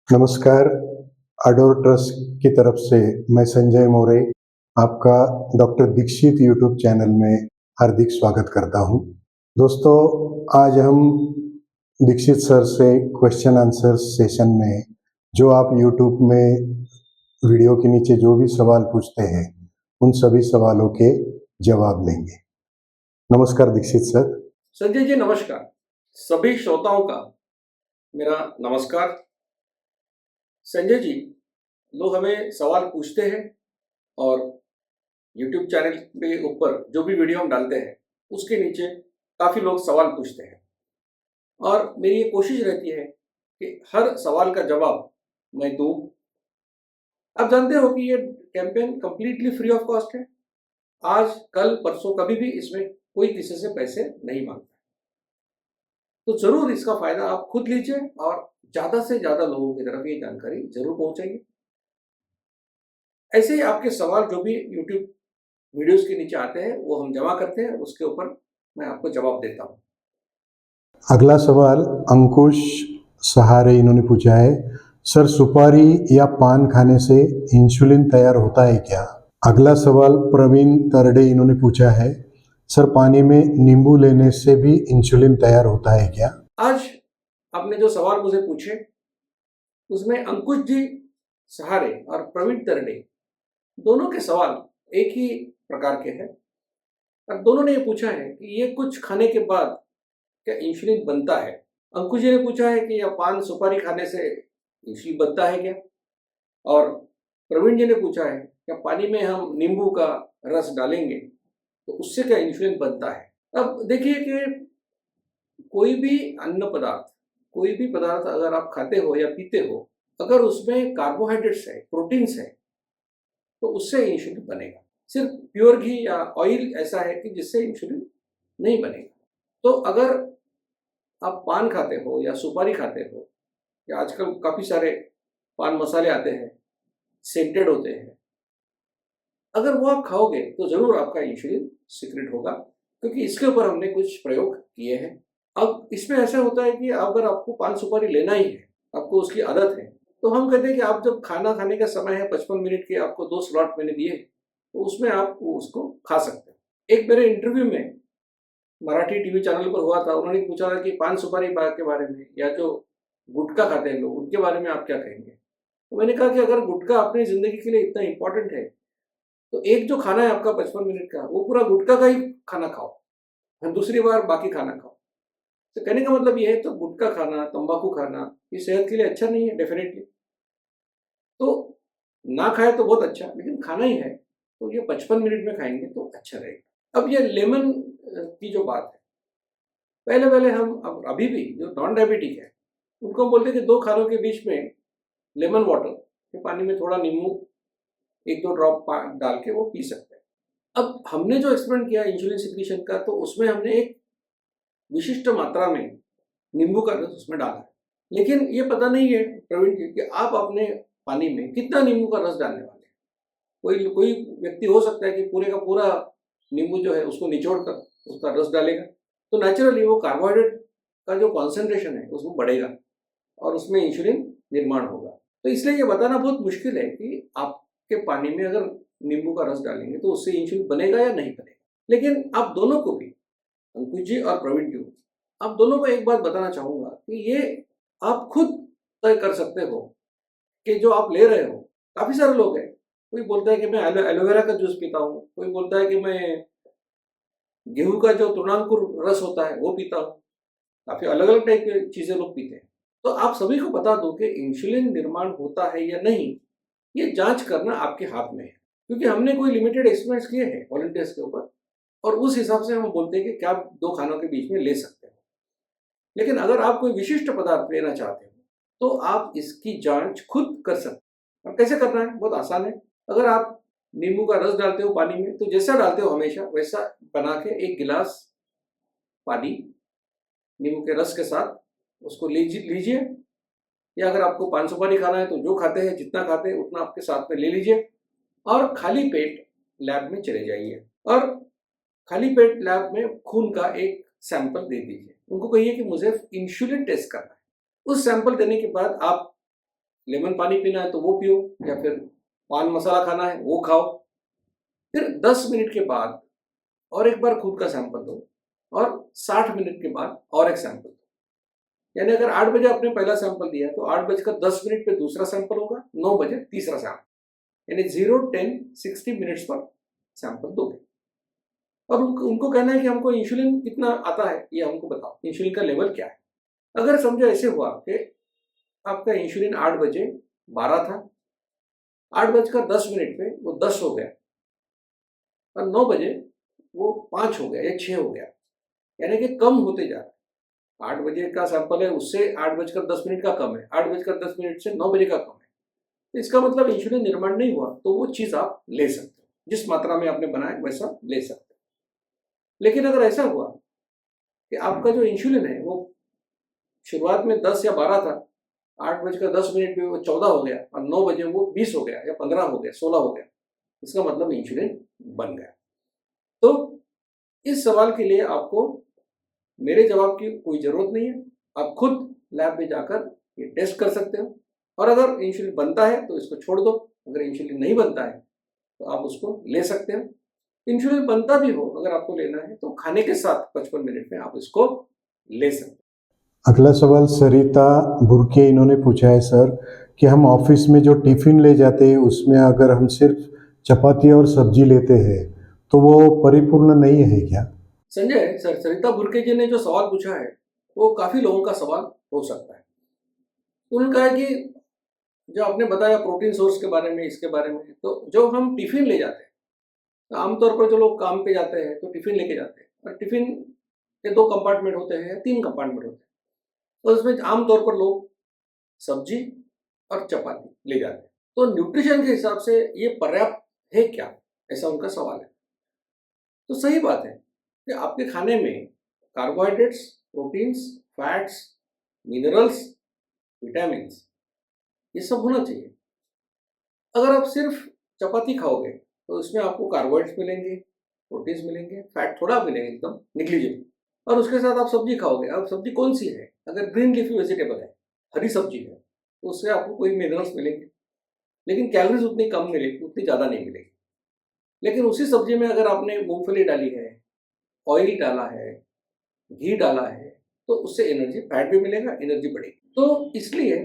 नमस्कार, adore trust की तरफ से मैं संजय मोरे आपका डॉक्टर दीक्षित यूट्यूब चैनल में हार्दिक स्वागत करता हूँ। दोस्तों, आज हम दीक्षित सर से क्वेश्चन आंसर सेशन में जो आप यूट्यूब में वीडियो के नीचे जो भी सवाल पूछते हैं, उन सभी सवालों के जवाब लेंगे। नमस्कार दीक्षित सर। संजय जी नमस्कार। सभी श्रोताओं का मेरा नमस्कार। संजय जी, लोग हमें सवाल पूछते हैं और YouTube चैनल के ऊपर जो भी वीडियो हम डालते हैं उसके नीचे काफ़ी लोग सवाल पूछते हैं और मेरी ये कोशिश रहती है कि हर सवाल का जवाब मैं दूँ। आप जानते हो कि ये campaign completely free of cost है। आज, कल, परसों कभी भी इसमें कोई किसी से पैसे नहीं मांगता। तो ज़रूर इसका फ़ायदा आप खुद लीजिए और ज़्यादा से ज़्यादा लोगों की तरफ ये जानकारी ज़रूर पहुँचाइए। ऐसे ही आपके सवाल जो भी YouTube वीडियोज़ के नीचे आते हैं वो हम जमा करते हैं, उसके ऊपर मैं आपको जवाब देता हूँ। अगला सवाल अंकुश सहारे इन्होंने पूछा है, सर सुपारी या पान खाने से इंसुलिन तैयार होता है क्या? अगला सवाल प्रवीण तरडे इन्होंने पूछा है, सर पानी में नींबू लेने से भी इंसुलिन तैयार होता है क्या? आज आपने जो सवाल मुझे पूछे उसमें अंकुश जी सहारे और प्रवीण तरडे दोनों के सवाल एक ही प्रकार के हैं और दोनों ने ये पूछा है कि ये कुछ खाने के बाद क्या इंसुलिन बनता है। अंकुश जी ने पूछा है कि या पान सुपारी खाने से इंसुलिन बनता है क्या, और प्रवीण जी ने पूछा है क्या पानी में हम नींबू का रस डालेंगे तो उससे क्या इंसुलिन बनता है। अब देखिए कि कोई भी अन्न पदार्थ, कोई भी पदार्थ अगर आप खाते हो या पीते हो, अगर उसमें कार्बोहाइड्रेट्स है, प्रोटीन्स है, तो उससे इंसुलिन बनेगा। सिर्फ प्योर घी या ऑयल ऐसा है कि जिससे इंसुलिन नहीं बनेगा। तो अगर आप पान खाते हो या सुपारी खाते हो, या आजकल काफ़ी सारे पान मसाले आते हैं, सेंटेड होते हैं, अगर वो आप खाओगे तो ज़रूर आपका इंसुलिन सीक्रेट होगा, क्योंकि इसके ऊपर हमने कुछ प्रयोग किए हैं। अब इसमें ऐसा होता है कि अगर आपको पान सुपारी लेना ही है, आपको उसकी आदत है, तो हम कहते हैं कि आप जब खाना खाने का समय है 55 मिनट के, आपको 2 स्लॉट मैंने दिए, तो उसमें आप उसको खा सकते हैं। एक मेरे इंटरव्यू में मराठी टीवी चैनल पर हुआ था, उन्होंने पूछा था कि पान सुपारी के बारे में या जो गुटखा खाते हैं लोग, उनके बारे में आप क्या कहेंगे? तो मैंने कहा कि अगर गुटखा अपनी ज़िंदगी के लिए इतना इम्पोर्टेंट है, तो एक जो खाना है आपका 55 मिनट का, वो पूरा गुटखा का ही खाना खाओ और दूसरी बार बाकी खाना खाओ। तो कहने का मतलब ये है, तो गुटखा खाना, तंबाकू खाना, ये सेहत के लिए अच्छा नहीं है डेफिनेटली। तो ना खाए तो बहुत अच्छा, लेकिन खाना ही है तो ये 55 मिनट में खाएंगे तो अच्छा रहेगा। अब ये लेमन की जो बात है, पहले हम, अब अभी भी जो नॉन डायबिटिक है उनको हम बोलते हैं कि 2 खानों के बीच में लेमन वाटर के पानी में थोड़ा नींबू 1-2 ड्रॉप डाल के वो पी सकते हैं। अब हमने जो एक्सपेरिमेंट किया इंसुलिन सिक्रीशन का, तो उसमें हमने एक विशिष्ट मात्रा में नींबू का रस उसमें डाला है। लेकिन ये पता नहीं है प्रवीण जी कि आप अपने पानी में कितना नींबू का रस डालने वाले हैं। कोई कोई व्यक्ति हो सकता है कि पूरे का पूरा नींबू जो है उसको निचोड़ कर उसका रस डालेगा, तो नेचुरली वो कार्बोहाइड्रेट का जो कॉन्सेंट्रेशन है उसमें बढ़ेगा और उसमें इंसुलिन निर्माण होगा। तो इसलिए ये बताना बहुत मुश्किल है कि आपके पानी में अगर नींबू का रस डालेंगे तो उससे इंसुलिन बनेगा या नहीं बनेगा। लेकिन आप दोनों को भी, अंकुश जी और प्रवीण जी, आप दोनों को एक बात बताना चाहूँगा कि ये आप खुद तय कर सकते हो कि जो आप ले रहे हो, काफ़ी सारे लोग हैं, कोई बोलता है कि मैं एलोवेरा का जूस पीता हूँ, कोई बोलता है कि मैं गेहूँ का जो तृणांकुर रस होता है वो पीता हूँ। काफ़ी अलग-अलग टाइप की चीज़ें लोग पीते हैं। तो आप सभी को बता दूँ कि इंसुलिन निर्माण होता है या नहीं, ये जाँच करना आपके हाथ में है। क्योंकि हमने कोई लिमिटेड एक्सपेरिमेंट्स किए हैं वॉलंटियर्स के ऊपर, और उस हिसाब से हम बोलते हैं कि क्या आप 2 खानों के बीच में ले सकते हो। लेकिन अगर आप कोई विशिष्ट पदार्थ लेना चाहते हो, तो आप इसकी जाँच खुद कर सकते हो। और कैसे करना है? बहुत आसान है। अगर आप नींबू का रस डालते हो पानी में, तो जैसा डालते हो हमेशा वैसा बना के 1 गिलास पानी नींबू के रस के साथ उसको लीजिए, या अगर आपको पान सुपारी खाना है तो जो खाते हैं, जितना खाते हैं उतना आपके साथ में ले लीजिए और खाली पेट लैब में चले जाइए और खाली पेट लैब में खून का एक सैंपल दे दीजिए। उनको कहिए कि मुझे इंसुलिन टेस्ट करना है। उस सैंपल देने के बाद आप लेमन पानी पीना है तो वो पियो, या फिर पान मसाला खाना है वो खाओ। फिर 10 मिनट के बाद और एक बार खून का सैंपल दो, और 60 मिनट के बाद और एक सैंपल दो। यानी अगर 8 बजे आपने पहला सैंपल दिया तो 8:10 पे दूसरा सैंपल होगा, 9 बजे तीसरा सैंपल, यानी 0, 10, 60 मिनट्स पर सैंपल दोगे। अब उनको कहना है कि हमको इंसुलिन कितना आता है ये हमको बताओ, इंसुलिन का लेवल क्या है। अगर समझो ऐसे हुआ कि आपका इंसुलिन 8 बजे 12 था, 8:10 पे वो 10 हो गया, और 9 बजे वो 5 हो गया या 6 हो गया, यानी कि कम होते जा रहा है। 8 बजे का सैंपल है, उससे 8:10 का कम है, 8:10 से 9 बजे का कम है, तो इसका मतलब इंसुलिन निर्माण नहीं हुआ। तो वो चीज़ आप ले सकते हो, जिस मात्रा में आपने बनाया वैसा ले सकते हो। लेकिन अगर ऐसा हुआ कि आपका जो इंसुलिन है वो शुरुआत में 10 या 12 था, 8:10 पे वो 14 हो गया, और 9 बजे वो 20 हो गया या 15 हो गया, 16 हो गया, इसका मतलब इंसुलिन बन गया। तो इस सवाल के लिए आपको मेरे जवाब की कोई ज़रूरत नहीं है, आप खुद लैब में जाकर ये टेस्ट कर सकते हो। और अगर इंसुलिन बनता है तो इसको छोड़ दो, अगर इंसुलिन नहीं बनता है तो आप उसको ले सकते हो। इंसुलिन बनता भी हो, अगर आपको लेना है तो खाने के साथ 55 मिनट में आप इसको ले सकते हो। अगला सवाल सरिता बुरके इन्होंने पूछा है सर कि हम ऑफिस में जो टिफ़िन ले जाते हैं उसमें अगर हम सिर्फ चपाती और सब्जी लेते हैं तो वो परिपूर्ण नहीं है क्या? संजय सर, सरिता बुरके जी ने जो सवाल पूछा है वो काफ़ी लोगों का सवाल हो सकता है। उन्होंने कहा है कि जो आपने बताया प्रोटीन सोर्स के बारे में, इसके बारे में, तो जो हम टिफ़िन ले जाते हैं, तो आमतौर पर जो लोग काम पे जाते हैं तो टिफ़िन लेके जाते हैं, और टिफ़िन के 2 कंपार्टमेंट होते हैं या 3 कंपार्टमेंट होते हैं, तो उसमें आमतौर पर लोग सब्जी और चपाती ले जाते हैं। तो न्यूट्रिशन के हिसाब से ये पर्याप्त है क्या, ऐसा उनका सवाल है। तो सही बात है कि आपके खाने में carbohydrates, proteins, fats, minerals, vitamins, ये सब होना चाहिए। अगर आप सिर्फ चपाती खाओगे तो इसमें आपको कार्बोहाइड्रेट्स मिलेंगे, प्रोटीन्स मिलेंगे, फैट थोड़ा मिलेंगे, एकदम निग्लिजिबल, और उसके साथ आप सब्जी खाओगे। अब सब्जी कौन सी है? अगर ग्रीन लीफी वेजिटेबल है, हरी सब्जी है, तो उससे आपको कोई मिनरल्स मिलेंगे, लेकिन कैलोरीज उतनी कम मिलेगी, उतनी ज़्यादा नहीं मिलेगी। लेकिन उसी सब्जी में अगर आपने मूंगफली डाली है, ऑयल डाला है, घी डाला है, तो उससे एनर्जी, फैट भी मिलेगा, एनर्जी बढ़ेगी। तो इसलिए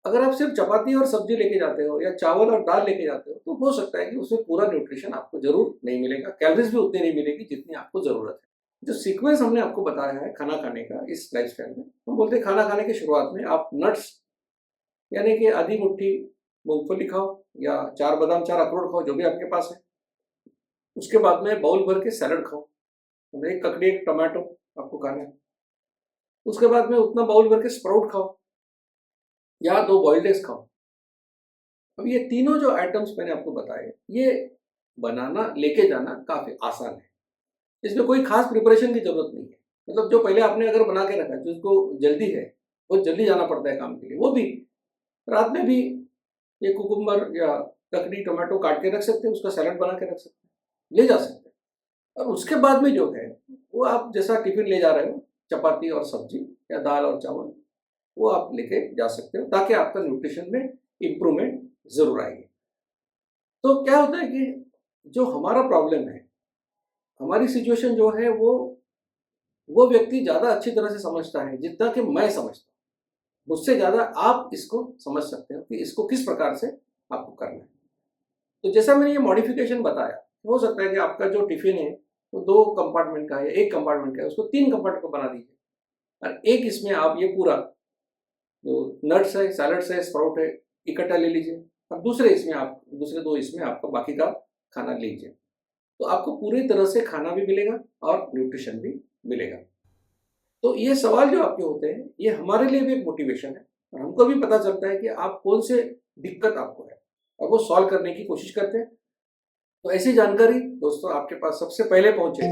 अगर आप सिर्फ चपाती और सब्जी लेके जाते हो या चावल और दाल लेके जाते हो तो हो सकता है कि उसमें पूरा न्यूट्रिशन आपको जरूर नहीं मिलेगा, कैलोरीज भी उतनी नहीं मिलेगी जितनी आपको ज़रूरत है। जो सीक्वेंस हमने आपको बताया है खाना खाने का इस लाइफस्टाइल में, हम बोलते हैं खाना खाने की शुरुआत में आप नट्स, यानी कि आधी मुट्ठी मूंगफली खाओ, या 4 बादाम, 4 अखरोट खाओ, जो भी आपके पास है। उसके बाद में बाउल भर के सैलड खाओ, मतलब एक ककड़ी, एक टमाटो आपको खाना है। उसके बाद में उतना बाउल भर के स्प्राउट खाओ, या 2 बॉइल्ड एग्स खाओ। अब ये तीनों जो आइटम्स मैंने आपको बताए, ये बनाना, लेके जाना काफ़ी आसान है। इसमें कोई खास प्रिपरेशन की ज़रूरत नहीं है। मतलब जो पहले आपने अगर बना के रखा है, जिसको जल्दी है, बहुत जल्दी जाना पड़ता है काम के लिए, वो भी रात में भी ये कुकुम्बर या ककड़ी, टोमेटो काट के रख सकते हैं, उसका सैलड बना के रख सकते हैं, ले जा सकते हैं। और उसके बाद में जो है, वो आप जैसा टिफ़िन ले जा रहे हो, चपाती और सब्जी या दाल और चावल, वो आप लेके जा सकते हो, ताकि आपका न्यूट्रिशन में इम्प्रूवमेंट ज़रूर आएगी। तो क्या होता है कि जो हमारा प्रॉब्लम है, हमारी सिचुएशन जो है, वो व्यक्ति ज़्यादा अच्छी तरह से समझता है जितना कि मैं समझता हूँ। मुझसे ज़्यादा आप इसको समझ सकते हो कि इसको किस प्रकार से आपको करना है। तो जैसा मैंने ये मॉडिफिकेशन बताया, हो सकता है कि आपका जो टिफ़िन है वो 2 कंपार्टमेंट का है, 1 कंपार्टमेंट का है, उसको 3 कंपार्टमेंट बना दीजिए, और एक इसमें आप ये पूरा जो नट्स है, सैलड्स है, स्प्राउट है, इकट्ठा ले लीजिए, और दूसरे 2 इसमें आपका बाकी का खाना लीजिए। तो आपको पूरी तरह से खाना भी मिलेगा और न्यूट्रिशन भी मिलेगा। तो ये सवाल जो आपके होते हैं, ये हमारे लिए भी एक मोटिवेशन है, और हमको भी पता चलता है कि आप कौन से दिक्कत आपको है, और वो सॉल्व करने की कोशिश करते हैं। तो ऐसी जानकारी दोस्तों आपके पास सबसे पहले पहुंचे,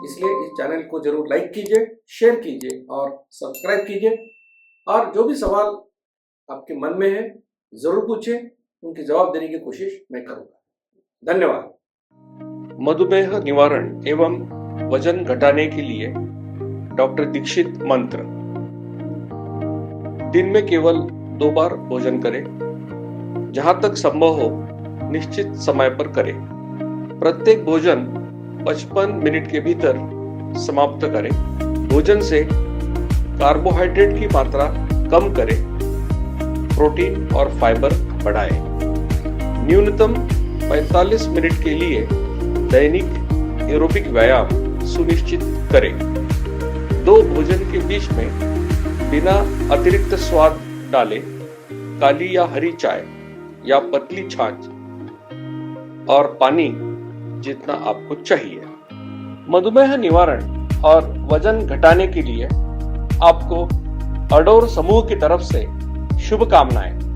इसलिए इस चैनल को जरूर लाइक कीजिए, शेयर कीजिए और सब्सक्राइब कीजिए। और जो भी सवाल आपके मन में है जरूर पूछें, उनके जवाब देने की कोशिश मैं करूंगा। धन्यवाद। मधुमेह निवारण एवं वजन घटाने के लिए डॉक्टर दीक्षित मंत्र। दिन में केवल 2 बार भोजन करें। जहां तक संभव हो निश्चित समय पर करें। प्रत्येक भोजन 55 मिनट के भीतर समाप्त करें। भोजन से कार्बोहाइड्रेट की मात्रा कम करें। प्रोटीन और फाइबर बढ़ाएं। न्यूनतम 45 मिनट के लिए दैनिक एरोबिक व्यायाम सुनिश्चित करें। 2 भोजन के बीच में बिना अतिरिक्त स्वाद डाले काली या हरी चाय या पतली छाछ और पानी जितना आपको चाहिए। मधुमेह निवारण और वजन घटाने के लिए आपको अडोर समूह की तरफ से शुभकामनाएं।